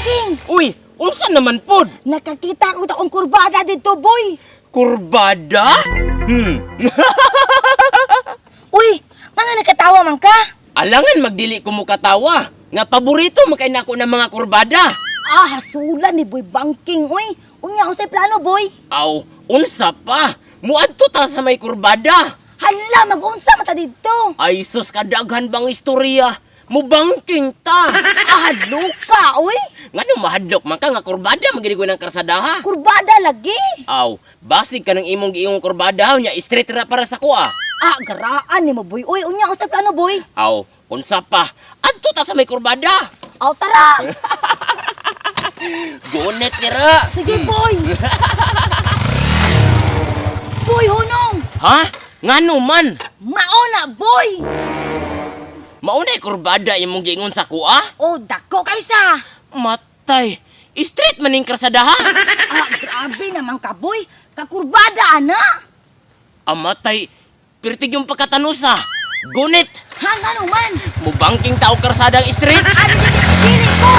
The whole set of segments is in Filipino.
Bangking! Uy, unsa naman pod? Nakakita ko taong kurbada dito, boy! Kurbada? Uy, mga nakatawa man ka? Alangan magdili ko mo katawa. Nga paborito mo kay nako ng mga kurbada. Ah, hasulan ni Boy Bangking, uy! Unya ko sa plano, boy! Aw, unsa pa? Muadto ta sa may kurbada. Hala, mag-unsa mata dito! Ay sus, kadaghan bang istorya? Mubangking ta. Ah, luka, uy! Ngano mahadlok man ka nga kurbada magiri ko ng karsadaha? Kurbada lagi! Aw, basig ka ng imong giingong kurbada nya straight ra para sa kuha. Ah, garaan ni mo, boy! Uy, unya ko sa plano, boy! Aw, unsa pa? Adto ta sa may kurbada. Aw, tara! Gunet kira. Sige, boy! Boy, hunong! Ha? Ngano man? Mauna, boy! Maunay kurbada imong giingon sa kuha? Oh, dako kaysa! Matay. Straight maning karsadaha. Ah, grabe naman ka, boy! Kakurbada, ana! Amatay. Pirtig yung pagkatanusa. Gunit. Hanga naman! Mubangking tao karsadang street. Ano dili ko?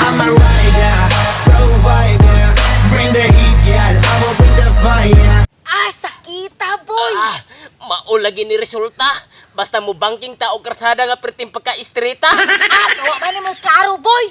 I'm a rider, provider. Bring the heat, girl. I'ma bring the fire. Ah, sakita, boy! Maulagi ni resulta. Basta mubangking tao karsada nga perting pagka-streeta. Ah, gawa ba ni mo klaro, boy?